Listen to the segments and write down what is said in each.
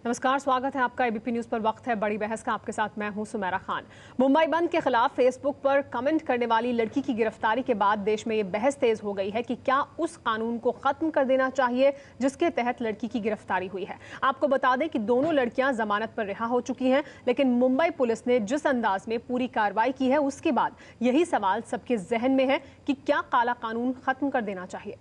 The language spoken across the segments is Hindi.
नमस्कार, स्वागत है आपका एबीपी न्यूज पर। वक्त है बड़ी बहस का। आपके साथ मैं हूं सुमेरा खान। मुंबई बंद के खिलाफ फेसबुक पर कमेंट करने वाली लड़की की गिरफ्तारी के बाद देश में ये बहस तेज हो गई है कि क्या उस कानून को खत्म कर देना चाहिए जिसके तहत लड़की की गिरफ्तारी हुई है। आपको बता दें कि दोनों लड़कियां जमानत पर रिहा हो चुकी हैं, लेकिन मुंबई पुलिस ने जिस अंदाज में पूरी कार्रवाई की है उसके बाद यही सवाल सबके जहन में है कि क्या काला कानून खत्म कर देना चाहिए।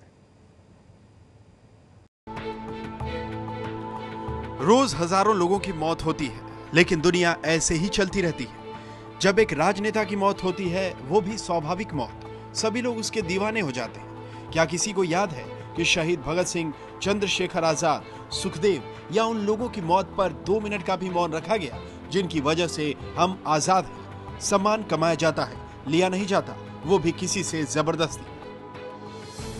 रोज हजारों लोगों की मौत होती है, लेकिन दुनिया ऐसे ही चलती रहती है। जब एक राजनेता की मौत होती है, वो भी स्वाभाविक मौत, सभी लोग उसके दीवाने हो जाते हैं। क्या किसी को याद है कि शहीद भगत सिंह, चंद्रशेखर आजाद, सुखदेव या उन लोगों की मौत पर 2 मिनट का भी मौन रखा गया, जिनकी वजह से हम आजाद हैं। सम्मान कमाया जाता है, लिया नहीं जाता, वो भी किसी से जबरदस्ती।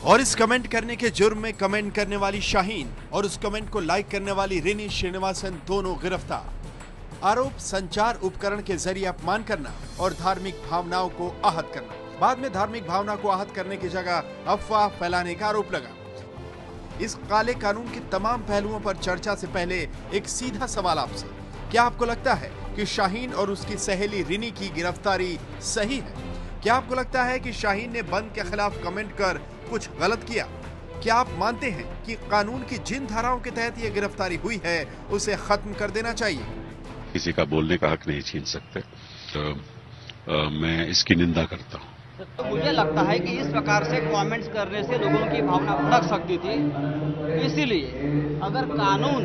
और इस कमेंट करने के जुर्म में कमेंट करने वाली शाहीन और उस कमेंट को लाइक करने वाली रिनी श्रीनिवासन दोनों गिरफ्तार। आरोप संचार उपकरण के जरिए अपमान करना और धार्मिक भावनाओं को आहत करना। बाद में धार्मिक भावना को आहत करने की जगह अफवाह फैलाने का आरोप लगा। इस काले कानून के तमाम पहलुओं पर चर्चा से पहले एक सीधा सवाल आपसे, क्या आपको लगता है कि शाहीन और उसकी सहेली रिनी की गिरफ्तारी सही है? क्या आपको लगता है कि शाहीन ने बंद के खिलाफ कमेंट कर कुछ गलत किया? क्या आप मानते हैं कि कानून की जिन धाराओं के तहत यह गिरफ्तारी हुई है उसे खत्म कर देना चाहिए? किसी का बोलने का हक नहीं छीन सकते, तो मैं इसकी निंदा करता हूं। तो मुझे लगता है कि इस प्रकार से कमेंट्स करने से लोगों की भावना भड़क सकती थी। इसीलिए अगर कानून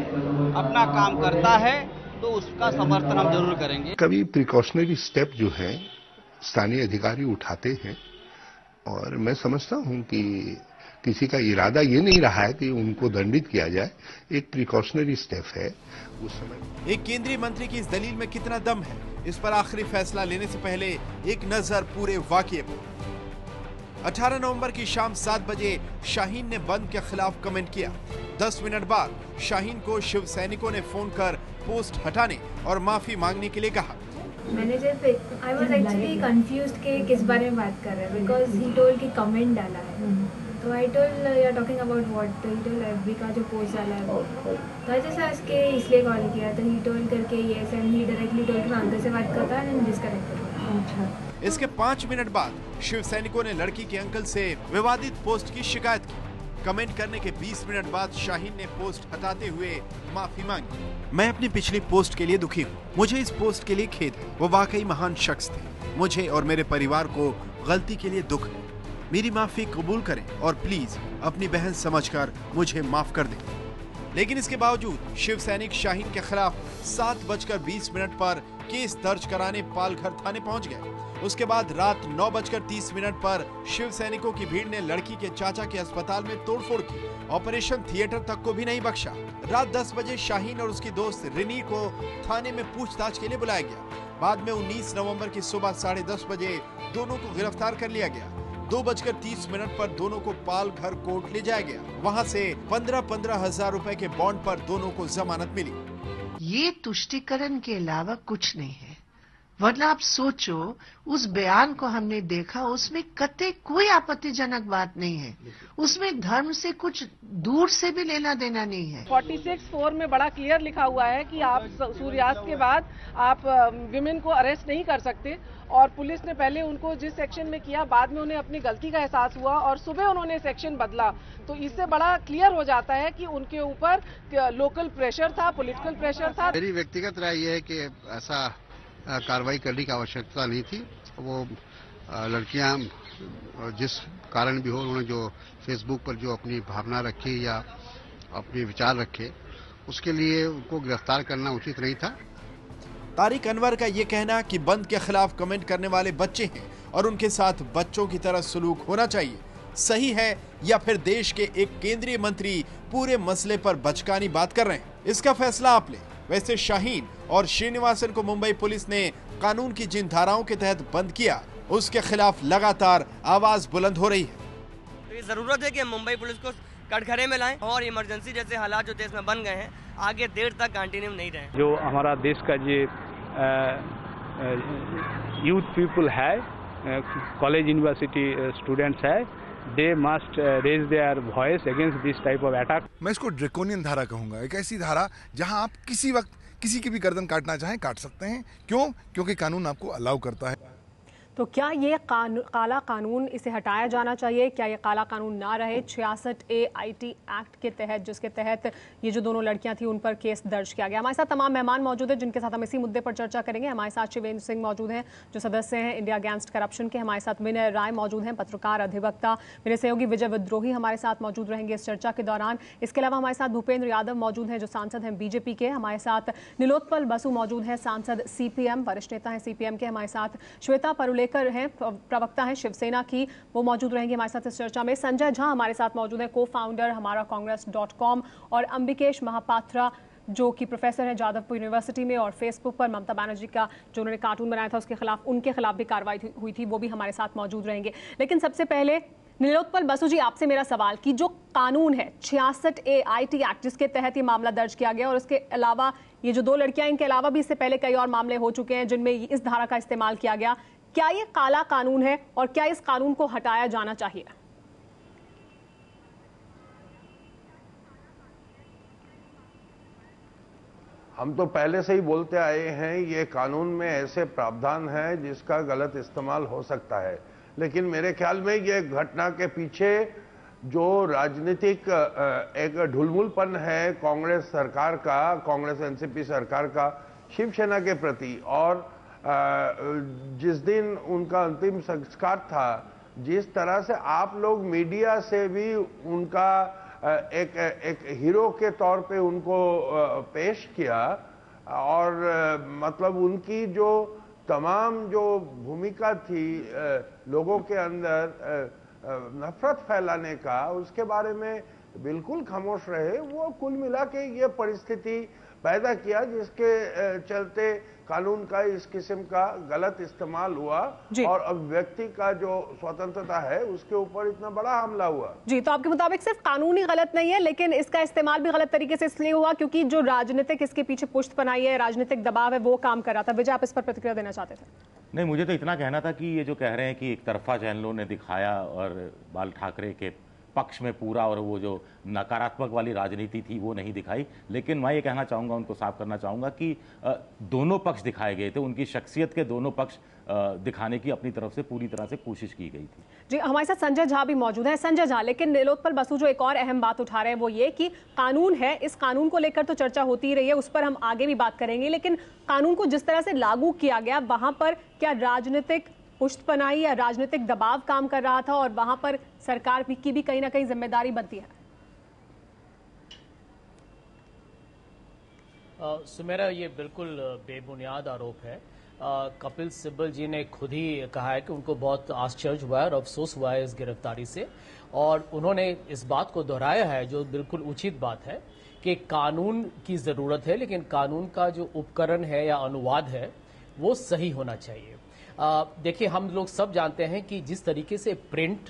अपना काम करता है तो उसका समर्थन हम जरूर करेंगे। कभी प्रिकॉशनरी स्टेप जो है स्थानीय अधिकारी उठाते हैं, और मैं समझता हूं कि किसी का इरादा ये नहीं रहा है कि उनको दंडित किया जाए। एक प्रिकॉशनरी स्टेप है उस समय। एक केंद्रीय मंत्री की इस दलील में कितना दम है, इस पर आखिरी फैसला लेने से पहले एक नजर पूरे वाकये पर। 18 नवंबर की शाम 7 बजे शाहीन ने बंद के खिलाफ कमेंट किया। 10 मिनट बाद शाहीन को शिव सैनिकों ने फोन कर पोस्ट हटाने और माफी मांगने के लिए कहा। मैनेजर पे आई वाज एक्चुअली कंफ्यूज्ड के किस बारे में बात कर रहे हैं, बिकॉज ही टोल्ड कि कमेंट डाला है। तो I told you are talking about what, तो ही टोल्ड एफबी का जो पोस्ट डाला है वो। तो आई जस्ट आस्क्ड के इसलिए कॉल किया, तो ही टोल्ड करके yes, and he directly told कि मैं अंदर से बात करता एंड डिस्कनेक्टेड। इसके 5 मिनट बाद शिव सैनिकों ने लड़की के अंकल से विवादित पोस्ट की शिकायत की। कमेंट करने के 20 मिनट बाद शाहीन ने पोस्ट हटाते हुए माफी मांगी। मैं अपनी पिछली पोस्ट के लिए दुखी हूँ, मुझे इस पोस्ट के लिए खेद है। वो वाकई महान शख्स थे, मुझे और मेरे परिवार को गलती के लिए दुख है। मेरी माफी कबूल करें और प्लीज अपनी बहन समझकर मुझे माफ कर दें। लेकिन इसके बावजूद शिव सैनिक शाहीन के खिलाफ 7:20 पर केस दर्ज कराने पालघर थाने पहुंच गए। उसके बाद रात 9:30 पर शिव सैनिकों की भीड़ ने लड़की के चाचा के अस्पताल में तोड़फोड़ की। ऑपरेशन थिएटर तक को भी नहीं बख्शा। रात 10 बजे शाहीन और उसकी दोस्त रिनी को थाने में पूछताछ के लिए बुलाया गया। बाद में 19 नवंबर की सुबह 10:30 बजे दोनों को गिरफ्तार कर लिया गया। 2:30 पर दोनों को पालघर कोर्ट ले जाया गया। वहां से 15-15 हजार रुपए के बॉन्ड पर दोनों को जमानत मिली। ये तुष्टीकरण के अलावा कुछ नहीं है, वरना आप सोचो उस बयान को हमने देखा, उसमें कतई कोई आपत्तिजनक बात नहीं है। उसमें धर्म से कुछ दूर से भी लेना देना नहीं है। 46(4) में बड़ा क्लियर लिखा हुआ है कि आप सूर्यास्त के बाद आप विमेन को अरेस्ट नहीं कर सकते। और पुलिस ने पहले उनको जिस सेक्शन में किया, बाद में उन्हें अपनी गलती का एहसास हुआ और सुबह उन्होंने सेक्शन बदला। तो इससे बड़ा क्लियर हो जाता है कि उनके ऊपर लोकल प्रेशर था, पॉलिटिकल प्रेशर था। मेरी व्यक्तिगत राय यह है कि ऐसा कार्रवाई करने की आवश्यकता नहीं थी। वो लड़कियां जिस कारण भी हो, उन्होंने जो फेसबुक पर जो अपनी भावना रखी या अपने विचार रखे, उसके लिए उनको गिरफ्तार करना उचित नहीं था। तारिक अनवर का ये कहना कि बंद के खिलाफ कमेंट करने वाले बच्चे हैं और उनके साथ बच्चों की तरह सलूक होना चाहिए, सही है या फिर देश के एक केंद्रीय मंत्री पूरे मसले पर बचकानी बात कर रहे हैं? इसका फैसला आप लें। वैसे शाहीन और श्रीनिवासन को मुंबई पुलिस ने कानून की जिन धाराओं के तहत बंद किया, उसके खिलाफ लगातार आवाज बुलंद हो रही है। तो ये जरूरत है कि मुंबई पुलिस को कटघरे में लाएं और इमरजेंसी जैसे हालात जो देश में बन गए हैं आगे देर तक कंटिन्यू नहीं रहे। जो हमारा देश का जो यूथ पीपल है, कॉलेज यूनिवर्सिटी स्टूडेंट्स है, they must raise their voice against this type of attack. मैं इसको ड्रैकोनियन धारा कहूंगा, एक ऐसी धारा जहां आप किसी वक्त किसी की भी गर्दन काटना चाहें काट सकते हैं। क्यों? क्योंकि कानून आपको अलाउ करता है। तो क्या ये काला कानून, इसे हटाया जाना चाहिए? क्या ये काला कानून ना रहे? 66A IT एक्ट के तहत, जिसके तहत ये जो दोनों लड़कियां थी उन पर केस दर्ज किया गया। हमारे साथ तमाम मेहमान मौजूद हैं जिनके साथ हम इसी मुद्दे पर चर्चा करेंगे। हमारे साथ शिवेंद्र सिंह मौजूद हैं जो सदस्य हैं इंडिया अगेंस्ट करप्शन के। हमारे साथ विनय राय मौजूद हैं, पत्रकार अधिवक्ता। मेरे सहयोगी विजय विद्रोही हमारे साथ मौजूद रहेंगे इस चर्चा के दौरान। इसके अलावा हमारे साथ भूपेंद्र यादव मौजूद हैं जो सांसद हैं बीजेपी के। हमारे साथ नीलोत्पल बसु मौजूद हैं, सांसद CPM, वरिष्ठ नेता हैं CPM के। हमारे साथ श्वेता परुलेकर हैं, प्रवक्ता हैं शिवसेना की, वो मौजूद रहेंगे हमारे साथ इस चर्चा में। संजय झा हमारे साथ मौजूद हैं, को-फाउंडर हमारा कांग्रेस.com, और अंबिकेश महापात्रा जो कि प्रोफेसर हैं जादवपुर यूनिवर्सिटी में, और फेसबुक पर ममता बनर्जी का जो उन्होंने कार्टून बनाया था उनके खिलाफ भी कार्रवाई हुई थी, वो भी हमारे साथ मौजूद रहेंगे। लेकिन सबसे पहले नीलोत्पल बसु जी, आपसे मेरा सवाल कि जो कानून है 66A IT एक्ट जिसके तहत ये मामला दर्ज किया गया, और उसके अलावा ये जो दो लड़कियां, इनके अलावा भी इससे पहले कई और मामले हो चुके हैं जिनमें इस धारा का इस्तेमाल किया गया, क्या ये काला कानून है और क्या इस कानून को हटाया जाना चाहिए? हम तो पहले से ही बोलते आए हैं ये कानून में ऐसे प्रावधान है जिसका गलत इस्तेमाल हो सकता है, लेकिन मेरे ख्याल में ये घटना के पीछे जो राजनीतिक एक ढुलमुलपन है कांग्रेस सरकार का, कांग्रेस एनसीपी सरकार का शिवसेना के प्रति, और जिस दिन उनका अंतिम संस्कार था, जिस तरह से आप लोग मीडिया से भी उनका एक हीरो के तौर पे उनको पेश किया, और मतलब उनकी जो तमाम जो भूमिका थी लोगों के अंदर नफरत फैलाने का, उसके बारे में बिल्कुल खामोश रहे। वो कुल मिला के ये परिस्थिति पैदा किया जिसके चलते कानून का इस किस्म का गलत इस्तेमाल हुआ, और अब व्यक्ति का जो स्वतंत्रता है उसके ऊपर इतना बड़ा हमला हुआ। जी, तो आपके मुताबिक सिर्फ कानून ही गलत नहीं है, लेकिन इसका इस्तेमाल भी गलत तरीके से इसलिए हुआ क्योंकि जो राजनीतिक इसके पीछे पुष्ट बनाई है, राजनीतिक दबाव है, वो काम कर रहा था। विजय, आप इस पर प्रतिक्रिया देना चाहते थे? नहीं, मुझे तो इतना कहना था कि ये जो कह रहे हैं कि एक तरफा चैनलों ने दिखाया और बाल ठाकरे के पक्ष में पूरा, और वो जो नकारात्मक वाली राजनीति थी वो नहीं दिखाई, लेकिन मैं ये कहना चाहूँगा, उनको साफ करना चाहूँगा कि दोनों पक्ष दिखाए गए थे, उनकी शख्सियत के दोनों पक्ष दिखाने की अपनी तरफ से पूरी तरह से कोशिश की गई थी। जी, हमारे साथ संजय झा भी मौजूद हैं। संजय झा, लेकिन नीलोत्पल बसु जो एक और अहम बात उठा रहे हैं वो ये कि कानून है, इस कानून को लेकर तो चर्चा होती ही रही है, उस पर हम आगे भी बात करेंगे, लेकिन कानून को जिस तरह से लागू किया गया वहां पर क्या राजनीतिक पुष्टपनाही या राजनीतिक दबाव काम कर रहा था, और वहां पर सरकार की भी कहीं ना कहीं जिम्मेदारी बनती है? सुमेरा, ये बिल्कुल बेबुनियाद आरोप है। कपिल सिब्बल जी ने खुद ही कहा है कि उनको बहुत आश्चर्य हुआ है और अफसोस हुआ है इस गिरफ्तारी से, और उन्होंने इस बात को दोहराया है जो बिल्कुल उचित बात है कि कानून की जरूरत है, लेकिन कानून का जो उपकरण है या अनुवाद है वो सही होना चाहिए। देखिए, हम लोग सब जानते हैं कि जिस तरीके से प्रिंट,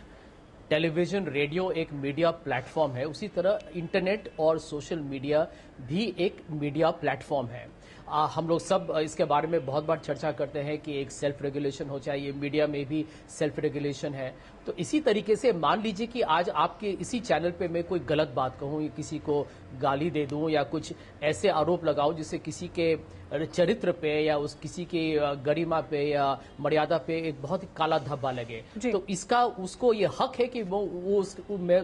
टेलीविजन, रेडियो एक मीडिया प्लेटफॉर्म है, उसी तरह इंटरनेट और सोशल मीडिया भी एक मीडिया प्लेटफॉर्म है। हम लोग सब इसके बारे में बहुत बार चर्चा करते हैं कि एक सेल्फ रेगुलेशन हो चाहिए, मीडिया में भी सेल्फ रेगुलेशन है। तो इसी तरीके से मान लीजिए कि आज आपके इसी चैनल पे मैं कोई गलत बात कहूं, या किसी को गाली दे दूं, या कुछ ऐसे आरोप लगाऊं जिससे किसी के चरित्र पे या उस किसी की गरिमा पे या मर्यादा पे एक बहुत ही काला धब्बा लगे, तो इसका उसको ये हक है कि वो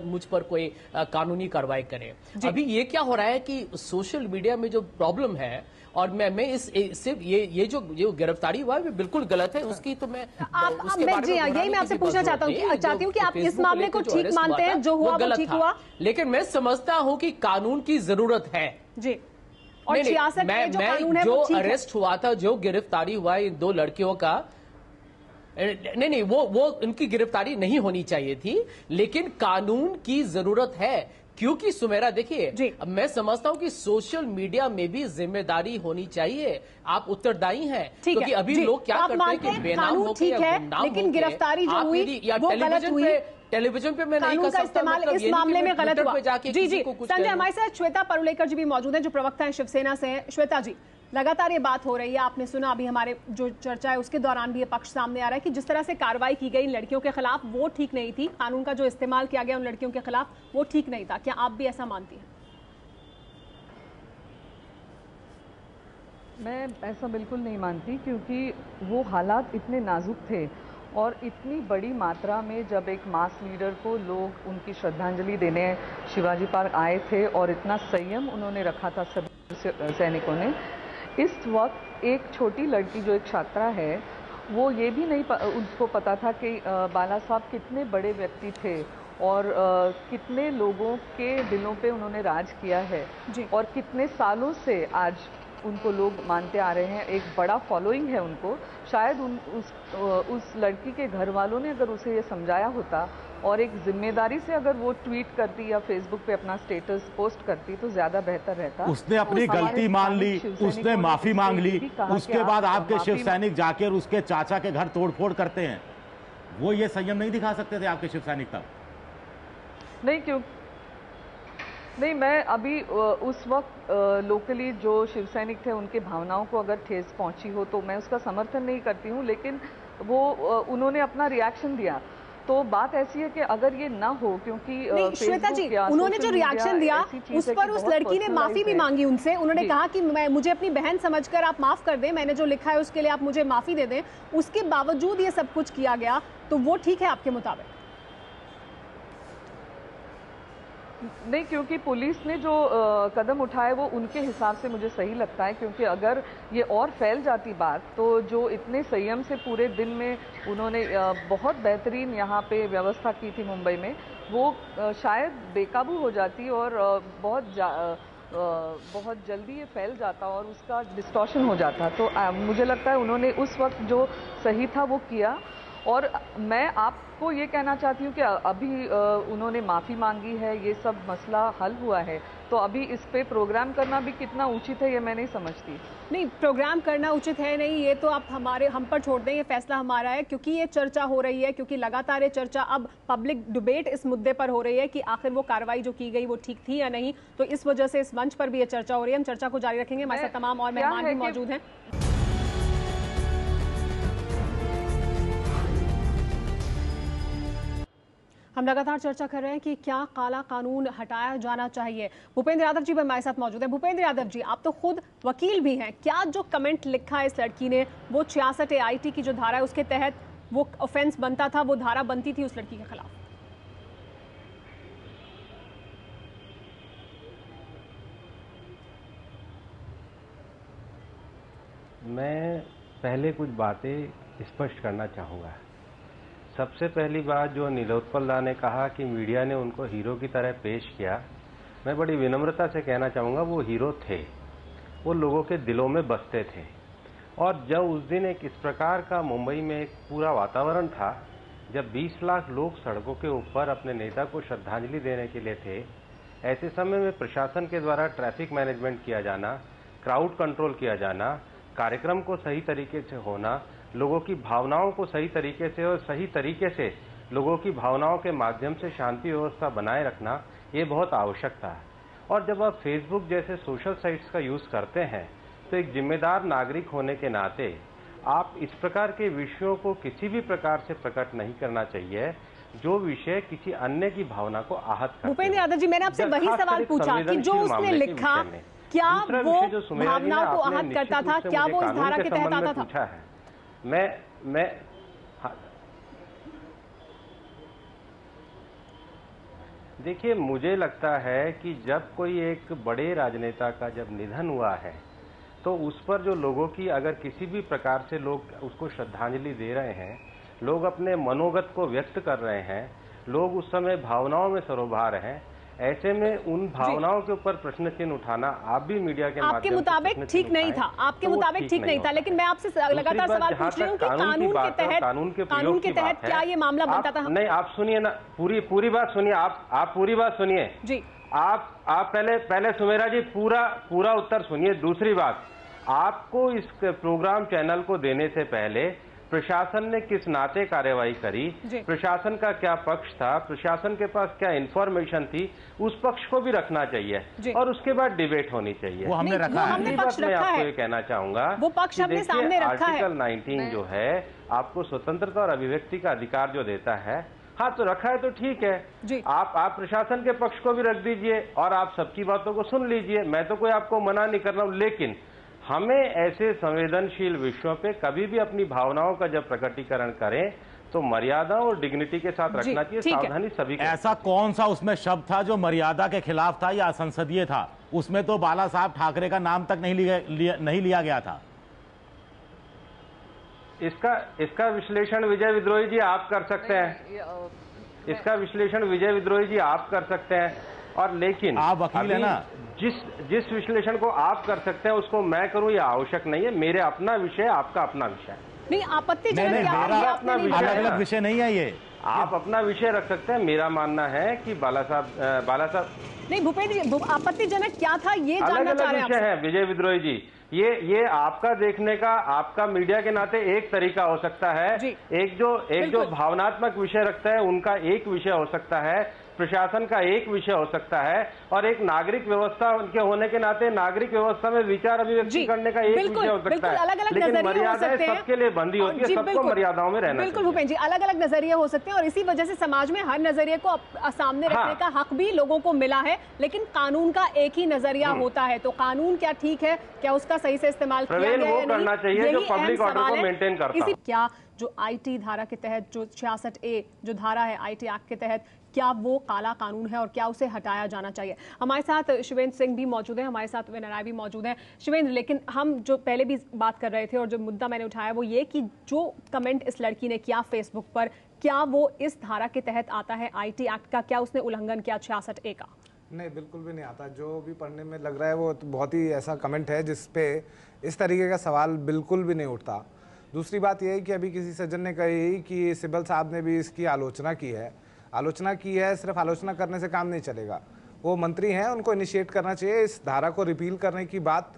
मुझ पर कोई कानूनी कार्रवाई करे। अभी ये क्या हो रहा है कि सोशल मीडिया में जो प्रॉब्लम है, और मैं इस सिर्फ ये जो गिरफ्तारी हुआ है बिल्कुल गलत है, उसकी तो मैं यही मैं आपसे पूछना चाहती हूँ कि आप इस मामले को ठीक मानते हैं, जो हुआ वो ठीक हुआ, लेकिन मैं समझता हूँ कि कानून की जरूरत है। जी, और 66 मैं जो अरेस्ट हुआ था, जो गिरफ्तारी हुआ इन दो लड़कियों का, नहीं, वो इनकी गिरफ्तारी नहीं होनी चाहिए थी, लेकिन कानून की जरूरत है। क्योंकि सुमेरा, देखिए, मैं समझता हूं कि सोशल मीडिया में भी जिम्मेदारी होनी चाहिए। आप उत्तरदायी हैं, क्योंकि अभी लोग क्या करते हैं कि बेनाम होकर या गुमनाम लेकिन गिरफ्तारी जो हुई वो गलत हुई। टेलीविजन पे मैं नहीं कानून का इस्तेमाल इस मामले में गलत हुआ। जी जी, संजय हमारे साथ श्वेता परुलेकर जी भी मौजूद हैं जो प्रवक्ता हैं शिवसेना से हैं। श्वेता जी, लगातार ये बात हो रही है, आपने सुना अभी हमारे जो चर्चा है उसके दौरान भी ये पक्ष सामने आ रहा है कि जिस तरह से कार्रवाई की गई इन लड़कियों के खिलाफ वो ठीक नहीं थी, कानून का जो इस्तेमाल किया गया उन लड़कियों के खिलाफ वो ठीक नहीं था। क्या आप भी ऐसा मानती हैं? मैं ऐसा बिल्कुल नहीं मानती, क्योंकि वो हालात इतने नाजुक थे और इतनी बड़ी मात्रा में जब एक मास लीडर को लोग उनकी श्रद्धांजलि देने शिवाजी पार्क आए थे और इतना संयम उन्होंने रखा था सभी सैनिकों ने, इस वक्त एक छोटी लड़की जो एक छात्रा है वो ये भी नहीं उसको पता था कि बाला साहब कितने बड़े व्यक्ति थे और कितने लोगों के दिलों पे उन्होंने राज किया है और कितने सालों से आज उनको लोग मानते आ रहे हैं, एक बड़ा फॉलोइंग है उनको। शायद उस लड़की के घर वालों ने अगर उसे ये समझाया होता और एक जिम्मेदारी से अगर वो ट्वीट करती या फेसबुक पे अपना स्टेटस पोस्ट करती तो ज्यादा बेहतर रहता। उसने अपनी गलती मान ली, उसने माफी मांग ली, उसके बाद आपके शिव सैनिक जाकर उसके चाचा के घर तोड़फोड़ करते हैं, वो ये संयम नहीं दिखा सकते थे आपके शिव सैनिक तब? नहीं, क्यों नहीं, मैं अभी उस वक्त लोकली जो शिव सैनिक थे उनके भावनाओं को अगर ठेस पहुंची हो तो मैं उसका समर्थन नहीं करती हूं, लेकिन वो उन्होंने अपना रिएक्शन दिया तो बात ऐसी है कि अगर ये ना हो, क्योंकि श्वेता जी उन्होंने जो रिएक्शन दिया उस पर उस लड़की ने माफी भी मांगी उनसे, उन्होंने कहा कि मुझे अपनी बहन समझकर आप माफ कर दें, मैंने जो लिखा है उसके लिए आप मुझे माफी दे दें, उसके बावजूद ये सब कुछ किया गया, तो वो ठीक है आपके मुताबिक? नहीं, क्योंकि पुलिस ने जो कदम उठाए वो उनके हिसाब से मुझे सही लगता है, क्योंकि अगर ये और फैल जाती बात तो जो इतने संयम से पूरे दिन में उन्होंने बहुत बेहतरीन यहाँ पे व्यवस्था की थी मुंबई में, वो शायद बेकाबू हो जाती और बहुत जल्दी ये फैल जाता और उसका डिस्टॉर्शन हो जाता। तो मुझे लगता है उन्होंने उस वक्त जो सही था वो किया। और मैं आपको ये कहना चाहती हूँ कि अभी उन्होंने माफ़ी मांगी है, ये सब मसला हल हुआ है, तो अभी इस पे प्रोग्राम करना भी कितना उचित है ये मैं नहीं समझती। नहीं, प्रोग्राम करना उचित है नहीं, ये तो आप हम पर छोड़ दें, ये फैसला हमारा है, क्योंकि ये चर्चा हो रही है, क्योंकि लगातार ये चर्चा अब पब्लिक डिबेट इस मुद्दे पर हो रही है कि आखिर वो कार्रवाई जो की गई वो ठीक थी या नहीं, तो इस वजह से इस मंच पर भी ये चर्चा हो रही है। हम चर्चा को जारी रखेंगे, हमारे साथ तमाम और मेहमान भी मौजूद हैं। हम लगातार चर्चा कर रहे हैं कि क्या काला कानून हटाया जाना चाहिए। भूपेंद्र यादव जी भी हमारे साथ मौजूद हैं। भूपेंद्र यादव जी, आप तो खुद वकील भी हैं, क्या जो कमेंट लिखा है इस लड़की ने वो 66 AIT की जो धारा है उसके तहत वो ऑफेंस बनता था, वो धारा बनती थी उस लड़की के खिलाफ? मैं पहले कुछ बातें स्पष्ट करना चाहूँगा। सबसे पहली बात, जो नीलोत्पल दा ने कहा कि मीडिया ने उनको हीरो की तरह पेश किया, मैं बड़ी विनम्रता से कहना चाहूँगा वो हीरो थे, वो लोगों के दिलों में बसते थे। और जब उस दिन एक इस प्रकार का मुंबई में एक पूरा वातावरण था, जब 20 लाख लोग सड़कों के ऊपर अपने नेता को श्रद्धांजलि देने के लिए थे, ऐसे समय में प्रशासन के द्वारा ट्रैफिक मैनेजमेंट किया जाना, क्राउड कंट्रोल किया जाना, कार्यक्रम को सही तरीके से होना, लोगों की भावनाओं को सही तरीके से और सही तरीके से लोगों की भावनाओं के माध्यम से शांति व्यवस्था बनाए रखना, ये बहुत आवश्यक था। और जब आप फेसबुक जैसे सोशल साइट्स का यूज करते हैं तो एक जिम्मेदार नागरिक होने के नाते आप इस प्रकार के विषयों को किसी भी प्रकार से प्रकट नहीं करना चाहिए जो विषय किसी अन्य की भावना को आहत करते हैं। भूपेंद्र यादव जी, मैंने आपसे वही सवाल पूछा कि जो उसने लिखा, क्या वो भावनाओं को आहत करता था, क्या वो इस धारा के तहत आता था? मैं देखिए, मुझे लगता है कि जब कोई एक बड़े राजनेता का जब निधन हुआ है तो उस पर जो लोगों की अगर किसी भी प्रकार से लोग उसको श्रद्धांजलि दे रहे हैं, लोग अपने मनोगत को व्यक्त कर रहे हैं, लोग उस समय भावनाओं में सरोभार हैं, ऐसे में उन भावनाओं के ऊपर प्रश्न चिन्ह उठाना आप भी मीडिया के आपके मुताबिक ठीक नहीं था, आपके मुताबिक ठीक नहीं था। लेकिन मैं आपसे लगातार सवाल पूछ रही हूँ कि कानून के तहत क्या ये मामला बनता था? नहीं, आप सुनिए ना, पूरी बात सुनिए, आप पूरी बात सुनिए जी। आप पहले सुमेरा जी पूरा उत्तर सुनिए। दूसरी बात, आपको इस प्रोग्राम चैनल को देने से पहले प्रशासन ने किस नाते कार्यवाही करी, प्रशासन का क्या पक्ष था, प्रशासन के पास क्या इंफॉर्मेशन थी, उस पक्ष को भी रखना चाहिए और उसके बाद डिबेट होनी चाहिए। वो हमने रखा है। मैं आपको ये कहना चाहूंगा, वो पक्ष हमने सामने रखा है। आर्टिकल 19 जो है आपको स्वतंत्रता और अभिव्यक्ति का अधिकार जो देता है, हाँ तो रखा है तो ठीक है, आप प्रशासन के पक्ष को भी रख दीजिए और आप सबकी बातों को सुन लीजिए, मैं तो कोई आपको मना नहीं कर रहा हूं, लेकिन हमें ऐसे संवेदनशील विषयों पे कभी भी अपनी भावनाओं का जब प्रकटीकरण करें तो मर्यादा और डिग्निटी के साथ रखना चाहिए, सावधानी सभी को। ऐसा कौन सा उसमें शब्द था जो मर्यादा के खिलाफ था या असंसदीय था? उसमें तो बाला साहब ठाकरे का नाम तक नहीं लिया गया था। इसका विश्लेषण विजय विद्रोही जी आप कर सकते हैं, इसका विश्लेषण विजय विद्रोही जी आप कर सकते हैं, और लेकिन आप वकील है ना, जिस विश्लेषण को आप कर सकते हैं उसको मैं करूं यह आवश्यक नहीं है। मेरे अपना विषय, आपका अपना विषय नहीं, आपत्तिजनक अलग अलग विषय नहीं है ये। आप अपना विषय रख सकते हैं। मेरा मानना है कि बाला साहब नहीं, भूपेंद्र जी आपत्तिजनक क्या था ये जानना चाह रहे हैं। विषय है विजय विद्रोही जी, ये आपका देखने का, आपका मीडिया के नाते एक तरीका हो सकता है, एक जो भावनात्मक विषय रखता है उनका एक विषय हो सकता है, प्रशासन का एक विषय हो सकता है, और एक नागरिक व्यवस्था उनके होने के नाते नागरिक व्यवस्था में विचार अभिव्यक्ति करने का एक विषय हो सकता है। अलग अलग लेकिन मर्यादाएं सबके लिए बंदी होती है, सबको मर्यादाओं में रहना। बिल्कुल भूपेंद्र जी, अलग अलग नजरिए हो सकते हैं और इसी वजह से समाज में हर नजरिए को सामने रखने का हक भी लोगों को मिला है, लेकिन कानून का एक ही नजरिया होता है। तो कानून क्या ठीक है, क्या उसका सही से इस्तेमाल किया गया है, करना चाहिए जो पब्लिक ऑर्डर को मेंटेन करता है। क्या जो आईटी धारा के तहत जो 66A जो धारा है आईटी एक्ट के तहत, क्या वो काला कानून है और क्या उसे हटाया जाना चाहिए? हमारे साथ शिवेंद्र सिंह भी मौजूद हैं, हमारे साथ विनय राय भी मौजूद हैं। शिवेंद्र, लेकिन हम जो पहले भी बात कर रहे थे और जो मुद्दा मैंने उठाया वो ये कि जो कमेंट इस लड़की ने किया फेसबुक पर, क्या वो इस धारा के तहत आता है आईटी एक्ट का? क्या उसने उल्लंघन किया 66A का? नहीं, बिल्कुल भी नहीं आता। जो भी पढ़ने में लग रहा है वो तो बहुत ही ऐसा कमेंट है जिसपे इस तरीके का सवाल बिल्कुल भी नहीं उठता। दूसरी बात यह है कि अभी किसी सज्जन ने कही कि सिब्बल साहब ने भी इसकी आलोचना की है। सिर्फ आलोचना करने से काम नहीं चलेगा, वो मंत्री हैं, उनको इनिशिएट करना चाहिए। इस धारा को रिपील करने की बात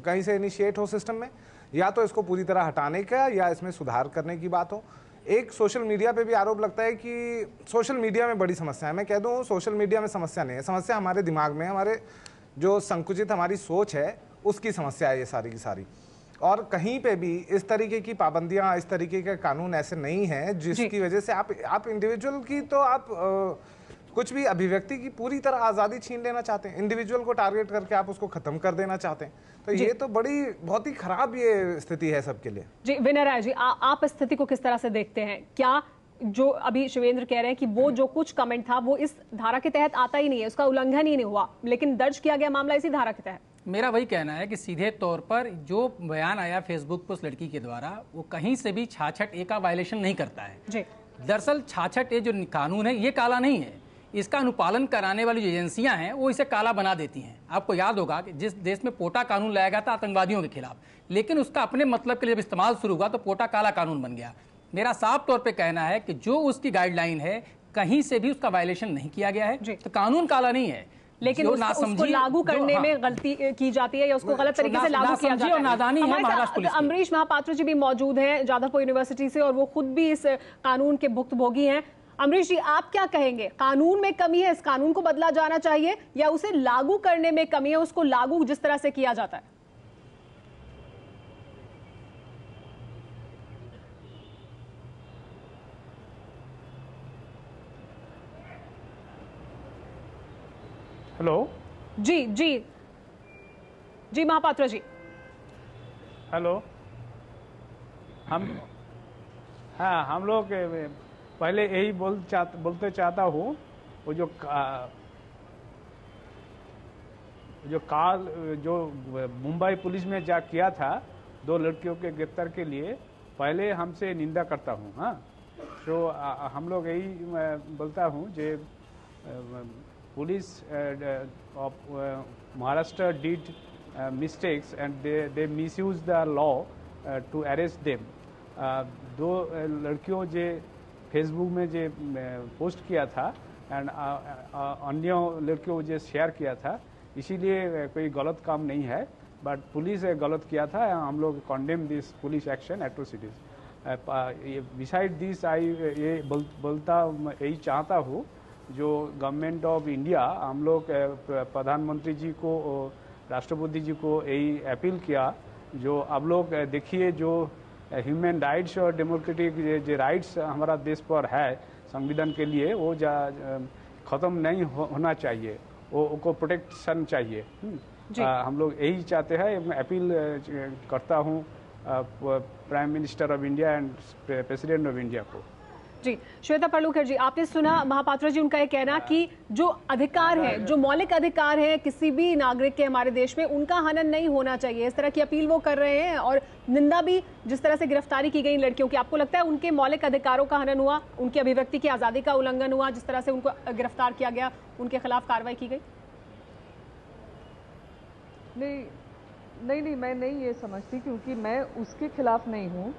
कहीं से इनिशिएट हो सिस्टम में, या तो इसको पूरी तरह हटाने का या इसमें सुधार करने की बात हो। एक सोशल मीडिया पे भी आरोप लगता है कि सोशल मीडिया में बड़ी समस्या है। मैं कह दूं सोशल मीडिया में समस्या नहीं है, समस्या हमारे दिमाग में, हमारे जो संकुचित हमारी सोच है उसकी समस्या है ये सारी की सारी। और कहीं पे भी इस तरीके की पाबंदियां, इस तरीके के कानून ऐसे नहीं हैं जिसकी वजह से आप इंडिविजुअल की तो आप कुछ भी अभिव्यक्ति की पूरी तरह आज़ादी छीन लेना चाहते हैं, इंडिविजुअल को टारगेट करके आप उसको खत्म कर देना चाहते हैं। तो ये तो बहुत ही खराब ये स्थिति है सबके लिए। जी विनय राय जी, आप स्थिति को किस तरह से देखते हैं? क्या जो अभी शिवेंद्र कह रहे हैं कि वो जो कुछ कमेंट था वो इस धारा के तहत आता ही नहीं है, उसका उल्लंघन ही नहीं हुआ, लेकिन दर्ज किया गया मामला इसी धारा के तहत? मेरा वही कहना है कि सीधे तौर पर जो बयान आया फेसबुक पर उस लड़की के द्वारा, वो कहीं से भी 66A का वायलेशन नहीं करता है। जी। दरअसल 66A जो कानून है ये काला नहीं है, इसका अनुपालन कराने वाली जो एजेंसियां हैं वो इसे काला बना देती हैं। आपको याद होगा कि जिस देश में पोटा कानून लाया गया था आतंकवादियों के खिलाफ, लेकिन उसका अपने मतलब के लिए जब इस्तेमाल शुरू हुआ तो पोटा काला कानून बन गया। मेरा साफ तौर पे कहना है कि जो उसकी गाइडलाइन है कहीं से भी उसका वायलेशन नहीं किया गया है, तो कानून काला नहीं है, लेकिन उसको लागू करने में गलती की जाती है या उसको गलत तरीके से लागू किया जाता है। नादानी है महाराष्ट्र पुलिस की। अमरीश महापात्र जी भी मौजूद हैं जादवपुर यूनिवर्सिटी से और वो खुद भी इस कानून के भुक्तभोगी हैं। अमरीश जी, आप क्या कहेंगे? कानून में कमी है, इस कानून को बदला जाना चाहिए या उसे लागू करने में कमी है, उसको लागू जिस तरह से किया जाता है? हेलो जी महापात्र जी। हेलो, हम लोग पहले यही बोलते चाहता हूँ, वो जो मुंबई पुलिस में जा किया था 2 लड़कियों के गिरफ्तार के लिए, पहले हमसे निंदा करता हूँ। हाँ, तो हम लोग यही बोलता हूँ जे police of Maharashtra did mistakes and they misused the law to arrest them. 2 लड़कियों जे फेसबुक में जे पोस्ट किया था एंड अन्य लड़कियों जे शेयर किया था, इसीलिए कोई गलत काम नहीं है, बट पुलिस गलत किया था। हम लोग condemn this police action atrocities. Beside this ये बोलता यही चाहता हूँ, जो गवर्नमेंट ऑफ इंडिया हम लोग प्रधानमंत्री जी को, राष्ट्रपति जी को यही अपील किया, जो आप लोग देखिए जो ह्यूमन राइट्स और डेमोक्रेटिक जो राइट्स हमारा देश पर है संविधान के लिए, वो ख़त्म नहीं होना चाहिए, वो को प्रोटेक्शन चाहिए। हम लोग यही चाहते हैं। मैं अपील करता हूँ prime minister of India and president of India को। जी, श्वेता पर्लुकर जी, आपने सुना महापात्रा जी उनका ये कहना कि जो अधिकार है, जो मौलिक अधिकार है किसी भी नागरिक के हमारे देश में, उनका हनन नहीं होना चाहिए। इस तरह की अपील वो कर रहे हैं और निंदा भी जिस तरह से गिरफ्तारी की गई लड़कियों की। आपको लगता है उनके मौलिक अधिकारों का हनन हुआ, उनकी अभिव्यक्ति की आज़ादी का उल्लंघन हुआ, जिस तरह से उनको गिरफ्तार किया गया, उनके खिलाफ कार्रवाई की गई? नहीं, मैं नहीं ये समझती, क्योंकि मैं उसके खिलाफ नहीं हूँ,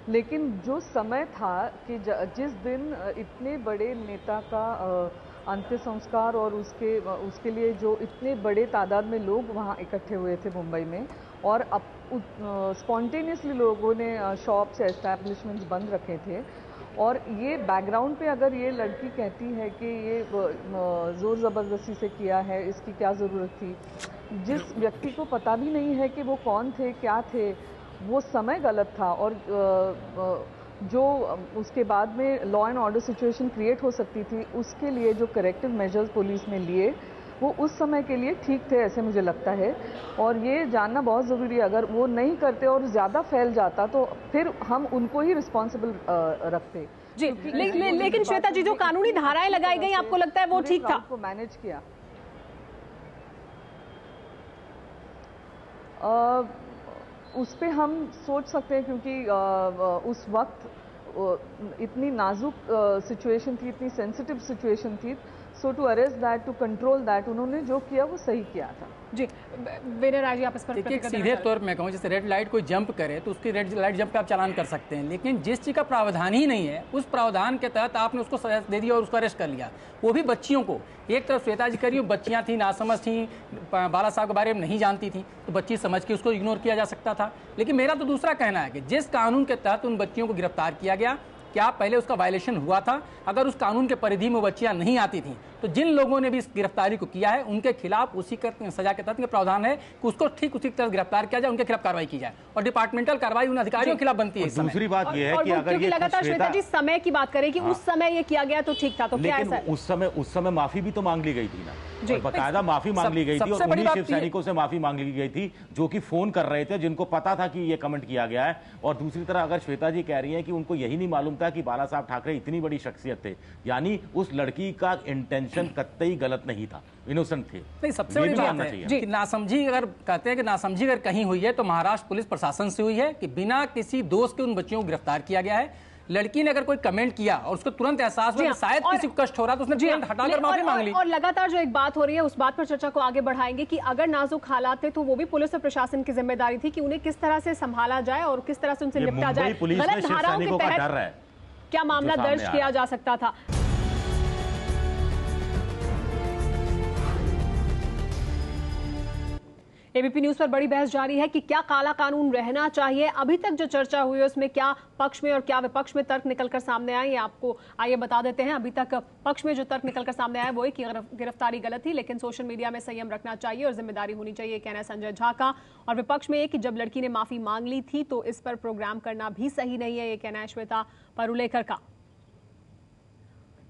लेकिन जो समय था कि जिस दिन इतने बड़े नेता का अंत्य संस्कार और उसके लिए जो इतने बड़े तादाद में लोग वहाँ इकट्ठे हुए थे मुंबई में, और अब स्पॉन्टेनियसली लोगों ने शॉप्स एस्टैब्लिशमेंट्स बंद रखे थे, और ये बैकग्राउंड पे अगर ये लड़की कहती है कि ये ज़ोर ज़बरदस्ती से किया है, इसकी क्या ज़रूरत थी, जिस व्यक्ति को पता भी नहीं है कि वो कौन थे, क्या थे, वो समय गलत था, और जो उसके बाद में law and order situation create हो सकती थी, उसके लिए जो करेक्टिव मेजर्स पुलिस ने लिए वो उस समय के लिए ठीक थे, ऐसे मुझे लगता है। और ये जानना बहुत ज़रूरी है, अगर वो नहीं करते और ज़्यादा फैल जाता तो फिर हम उनको ही रिस्पॉन्सिबल रखते। जी, लेकिन श्वेता जी, जो कानूनी धाराएं लगाई गई, आपको लगता है वो ठीक था? को मैनेज किया। उस पे हम सोच सकते हैं, क्योंकि उस वक्त इतनी नाजुक सिचुएशन थी, इतनी सेंसिटिव सिचुएशन थी, so to arrest that, to control that, उन्होंने जो किया वो सही किया था। जी, विनय राय जी, आप इस पर सीधे तौर पर मैं कहूँ, जैसे रेड लाइट कोई जंप करे तो उसकी रेड लाइट जंप पे आप चालान कर सकते हैं, लेकिन जिस चीज़ का प्रावधान ही नहीं है, उस प्रावधान के तहत आपने उसको सजा दे दिया और उसको अरेस्ट कर लिया, वो भी बच्चियों को। एक तरफ श्वेता जी कह रही हूँ, बच्चियाँ थी, नासमझ थी, बाला साहब के बारे में नहीं जानती थी, तो बच्ची समझ के उसको इग्नोर किया जा सकता था। लेकिन मेरा तो दूसरा कहना है कि जिस कानून के तहत उन बच्चियों को गिरफ्तार किया गया, क्या पहले उसका वायलेशन हुआ था? अगर उस कानून के परिधि में बच्चियां नहीं आती थीं, तो जिन लोगों ने भी इस गिरफ्तारी को किया है उनके खिलाफ उसी सजा के तहत प्रावधान है कि उसको ठीक उसी तरह गिरफ्तार किया जाए, उनके खिलाफ कार्रवाई की जाए, और डिपार्टमेंटल कार्रवाई उन अधिकारियों के खिलाफ बनती है। दूसरी बात यह है कि अगर ये लगातार श्वेता जी समय की बात करें कि उस समय ये किया गया तो ठीक था, तो क्या ऐसा? उस समय माफी भी तो मांग ली गई थी ना, बकायदा माफी मांग ली गई थी, और उन्हीं शिव सैनिकों से माफी मांग ली गई थी जो कि फोन कर रहे थे, जिनको पता था कि ये कमेंट किया गया है। और दूसरी तरफ अगर श्वेता जी कह रही है कि उनको यही नहीं मालूम था कि बाला साहब ठाकरे इतनी बड़ी शख्सियत थे, यानी उस लड़की का इंटेंशन कतई गलत नहीं था, इनोसेंट थे। नहीं, सबसे बड़ी बात है कि नासमझी, अगर कहते हैं कि नासमझी अगर कहीं हुई है तो महाराष्ट्र पुलिस प्रशासन से हुई है कि बिना किसी दोस्त के उन बच्चियों को गिरफ्तार किया गया है। लड़की ने अगर कोई कमेंट किया और उसको तुरंत एहसास हुआ कि शायद किसी को कष्ट हो रहा, तो उसने तुरंत हटाकर माफी मांग ली। और लगातार जो एक बात हो रही है, उस बात पर चर्चा को आगे बढ़ाएंगे कि अगर नाजुक हालात थे तो वो भी पुलिस और प्रशासन की जिम्मेदारी थी कि उन्हें किस तरह से संभाला जाए और किस तरह से उनसे निपटा जाए। गलत धाराओं के तहत क्या मामला दर्ज किया जा सकता था? एबीपी न्यूज पर बड़ी बहस जारी है कि क्या काला कानून रहना चाहिए। अभी तक जो चर्चा हुई है उसमें क्या पक्ष में और क्या विपक्ष में तर्क निकलकर सामने आए, ये आपको आइए बता देते हैं। अभी तक पक्ष में जो तर्क निकलकर सामने आया वो है कि गिरफ्तारी गलत थी, लेकिन सोशल मीडिया में संयम रखना चाहिए और जिम्मेदारी होनी चाहिए, कहना है संजय झा का। और विपक्ष में ये कि जब लड़की ने माफी मांग ली थी तो इस पर प्रोग्राम करना भी सही नहीं है, ये कहना है श्वेता पर्लुकर का।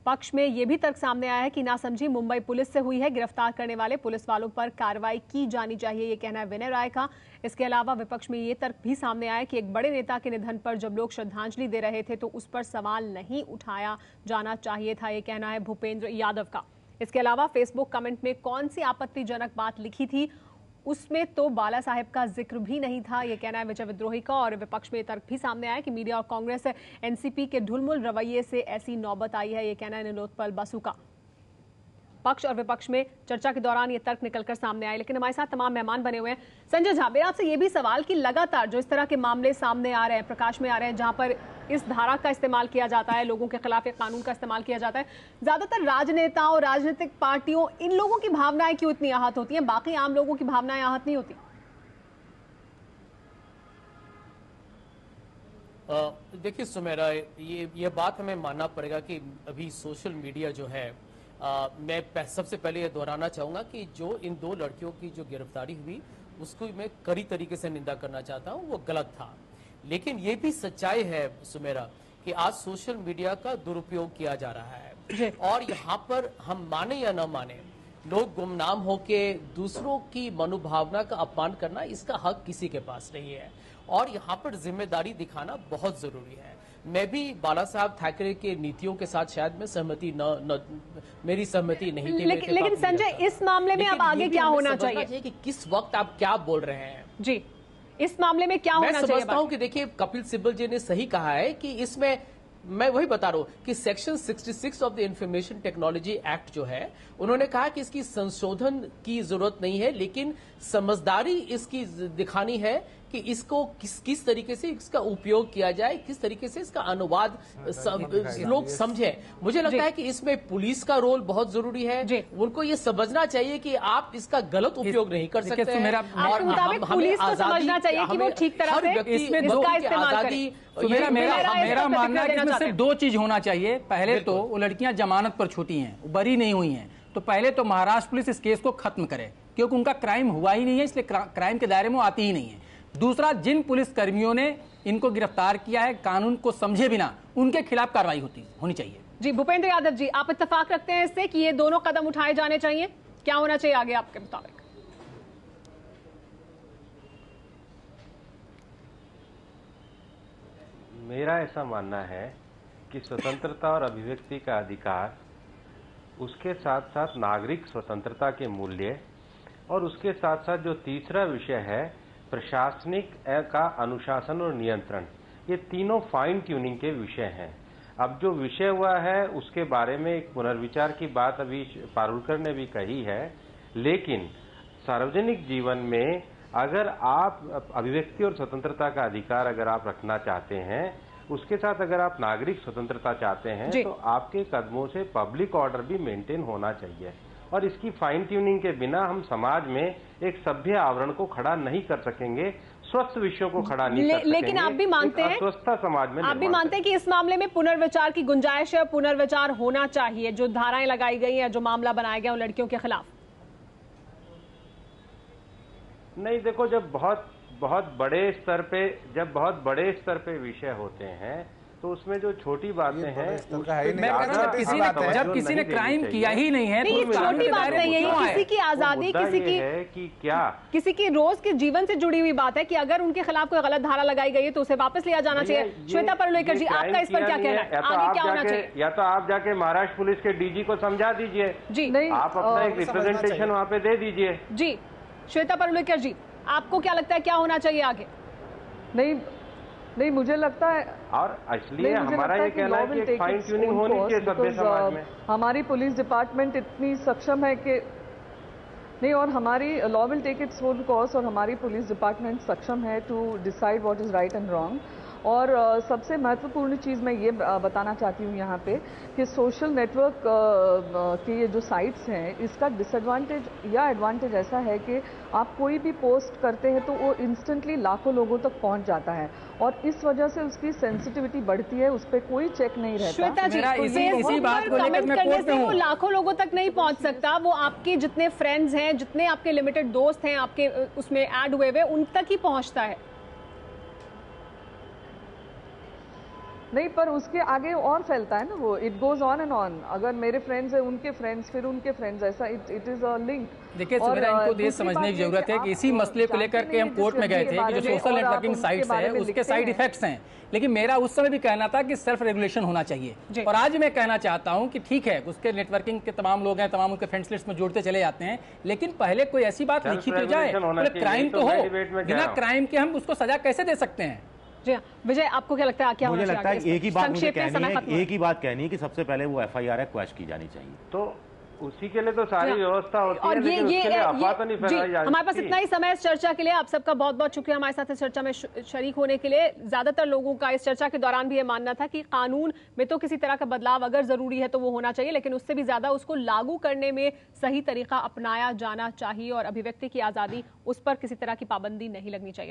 पक्ष में यह भी तर्क सामने आया है कि नासमझी मुंबई पुलिस से हुई है, गिरफ्तार करने वाले पुलिस वालों पर कार्रवाई की जानी चाहिए, ये कहना है विनय राय का। इसके अलावा विपक्ष में यह तर्क भी सामने आया कि एक बड़े नेता के निधन पर जब लोग श्रद्धांजलि दे रहे थे तो उस पर सवाल नहीं उठाया जाना चाहिए था, ये कहना है भूपेंद्र यादव का। इसके अलावा फेसबुक कमेंट में कौन सी आपत्तिजनक बात लिखी थी उसमें तो बाला साहेब का जिक्र भी नहीं था, यह कहना है विजय विद्रोही का। और विपक्ष में तर्क भी सामने आया कि मीडिया और कांग्रेस एनसीपी के ढुलमुल रवैये से ऐसी नौबत आई है, यह कहना है निलोत्पल बसु का। पक्ष और विपक्ष में चर्चा के दौरान ये तर्क निकलकर सामने आए, लेकिन हमारे साथ तमाम मेहमान बने हुए हैं। संजय झा, मेरा आपसे ये भी सवाल कि लगातार जो इस तरह के मामले सामने आ रहे हैं, प्रकाश में आ रहे हैं, जहां पर इस धारा का इस्तेमाल किया जाता है, लोगों के खिलाफ एक कानून का इस्तेमाल किया जाता है, ज्यादातर राजनेताओं, राजनीतिक पार्टियों, इन लोगों की भावनाएं क्यों इतनी आहत होती हैं, बाकी आम लोगों की भावनाएं आहत नहीं होती? देखिए सुमेरा, ये बात हमें मानना पड़ेगा कि अभी सोशल मीडिया जो है, मैं सबसे पहले ये दोहराना चाहूंगा कि जो इन 2 लड़कियों की जो गिरफ्तारी हुई उसको मैं कड़ी तरीके से निंदा करना चाहता हूँ, वो गलत था। लेकिन ये भी सच्चाई है सुमेरा कि आज सोशल मीडिया का दुरुपयोग किया जा रहा है और यहाँ पर हम माने या न माने, लोग गुमनाम होके दूसरों की मनोभावना का अपमान करना, इसका हक किसी के पास नहीं है और यहाँ पर जिम्मेदारी दिखाना बहुत जरूरी है। मैं भी बाला साहब ठाकरे के नीतियों के साथ शायद मैं सहमति मेरी सहमति नहीं थी। लेकिन संजय, इस मामले में अब आगे क्या होना चाहिए कि किस वक्त आप क्या बोल रहे हैं? जी, इस मामले में क्या होना चाहिए? मैं समझता हूं कि देखिए, कपिल सिब्बल जी ने सही कहा है कि इसमें मैं वही बता रहा हूं कि section 66 of the information technology act जो है, उन्होंने कहा कि इसकी संशोधन की जरूरत नहीं है, लेकिन समझदारी इसकी दिखानी है कि इसको किस तरीके से इसका उपयोग किया जाए, किस तरीके से इसका अनुवाद लोग समझें। मुझे लगता है कि इसमें पुलिस का रोल बहुत जरूरी है। उनको ये समझना चाहिए कि आप इसका गलत उपयोग नहीं कर सकते हैं और पुलिस को समझना चाहिए कि वो ठीक तरह से इसका इस्तेमाल करे। मेरा मानना है कि इसमें सिर्फ 2 चीज होना चाहिए। पहले तो वो लड़कियां जमानत पर छूटी हैं, बरी नहीं हुई हैं, तो पहले तो महाराष्ट्र पुलिस इस केस को खत्म करे, क्योंकि उनका क्राइम हुआ ही नहीं है, इसलिए क्राइम के दायरे में आती ही नहीं है। दूसरा, जिन पुलिस कर्मियों ने इनको गिरफ्तार किया है, कानून को समझे बिना, उनके खिलाफ कार्रवाई होनी चाहिए। जी, भूपेंद्र यादव जी, आप इत्तेफाक रखते हैं इससे कि ये दोनों कदम उठाए जाने चाहिए? क्या होना चाहिए आगे आपके मुताबिक? मेरा ऐसा मानना है कि स्वतंत्रता और अभिव्यक्ति का अधिकार, उसके साथ साथ नागरिक स्वतंत्रता के मूल्य और उसके साथ साथ जो तीसरा विषय है प्रशासनिक का अनुशासन और नियंत्रण, ये तीनों फाइन ट्यूनिंग के विषय हैं। अब जो विषय हुआ है उसके बारे में एक पुनर्विचार की बात अभी पारुलकर ने भी कही है, लेकिन सार्वजनिक जीवन में अगर आप अभिव्यक्ति और स्वतंत्रता का अधिकार अगर आप रखना चाहते हैं, उसके साथ अगर आप नागरिक स्वतंत्रता चाहते हैं, तो आपके कदमों से पब्लिक ऑर्डर भी मेंटेन होना चाहिए और इसकी फाइन ट्यूनिंग के बिना हम समाज में एक सभ्य आवरण को खड़ा नहीं कर सकेंगे, स्वस्थ विषयों को खड़ा नहीं कर सकेंगे। लेकिन आप भी मानते हैं, अस्वस्थता समाज में आप भी मानते हैं कि इस मामले में पुनर्विचार की गुंजाइश है, पुनर्विचार होना चाहिए, जो धाराएं लगाई गई हैं, जो मामला बनाया गया उन लड़कियों के खिलाफ? नहीं, देखो, जब बहुत बड़े स्तर पे विषय होते हैं तो उसमें जो छोटी बातें हैं, जब किसी ने क्राइम किया ही नहीं है, तो छोटी बात नहीं है, किसी की आजादी, किसी की रोज के जीवन से जुड़ी हुई बात है कि अगर उनके खिलाफ कोई गलत धारा लगाई गई है तो उसे वापस लिया जाना चाहिए। श्वेता परुलेकर जी, आपका इस पर क्या कहना है? आगे क्या होना चाहिए? या तो आप जाके महाराष्ट्र पुलिस के डीजी को समझा दीजिए जी, आप अपना एक रिप्रेजेंटेशन वहाँ पे दे दीजिए। जी, श्वेता परुलेकर जी, आपको क्या लगता है क्या होना चाहिए आगे? नहीं, मुझे लगता है, और इसलिए हमारा ये कहना है कि फाइन ट्यूनिंग होनी चाहिए सभ्य समाज में। हमारी पुलिस डिपार्टमेंट इतनी सक्षम है कि नहीं, और हमारी law will take its own course और हमारी पुलिस डिपार्टमेंट सक्षम है to decide what is right and wrong. और सबसे महत्वपूर्ण चीज़ मैं ये बताना चाहती हूँ यहाँ पे कि सोशल नेटवर्क के ये जो साइट्स हैं, इसका डिसएडवांटेज या एडवांटेज ऐसा है कि आप कोई भी पोस्ट करते हैं तो वो इंस्टेंटली लाखों लोगों तक पहुँच जाता है और इस वजह से उसकी सेंसिटिविटी बढ़ती है, उस पर कोई चेक नहीं रहता। श्वेता जी, इसी बात को लेकर मैं करने से वो लाखों लोगों तक नहीं पहुँच सकता, वो आपके जितने फ्रेंड्स हैं, जितने आपके लिमिटेड दोस्त हैं आपके उसमें ऐड हुए हुए, उन तक ही पहुँचता है। नहीं, पर उसके आगे और फैलता है ना, वो it goes on and on. अगर मेरे फ्रेंड्स है, उनके फ्रेंड्स, फिर उनके फ्रेंड्स, ऐसा इट इज अ लिंक। देखिए सुमेरा, इनको ये समझने की जरूरत है कि इसी मसले को लेकर के हम कोर्ट में गए थे कि जो सोशल नेटवर्किंग साइट्स है उसके साइड इफेक्ट्स हैं, लेकिन मेरा उस समय भी कहना था कि सेल्फ रेगुलेशन होना चाहिए। और आज मैं कहना चाहता हूं कि ठीक है, उसके नेटवर्किंग के तमाम लोग हैं, तमाम उनके फ्रेंड्स लिस्ट में जोड़ते चले जाते हैं, लेकिन पहले कोई ऐसी बात लिखी तो जाए, क्राइम तो हो, बिना क्राइम के हम उसको सजा कैसे दे सकते हैं? जी हाँ, विजय, आपको क्या लगता है क्या मुझे लगता है एक ही बात मुझे कहनी है कि सबसे पहले वो FIR क्वैश की जानी चाहिए। तो उसी के लिए तो सारी व्यवस्था होती है, और लेकिन उसके लिए अफवाह तो नहीं फैलाई जाती। हमारे पास इतना ही समय इस चर्चा के लिए। आप सबका बहुत बहुत शुक्रिया हमारे साथ इस चर्चा में शरीक होने के लिए। ज्यादातर लोगों का इस चर्चा के दौरान भी ये मानना था कि कानून में तो किसी तरह का बदलाव अगर जरूरी है तो वो होना चाहिए, लेकिन उससे भी ज्यादा उसको लागू करने में सही तरीका अपनाया जाना चाहिए और अभिव्यक्ति की आजादी, उस पर किसी तरह की पाबंदी नहीं लगनी चाहिए।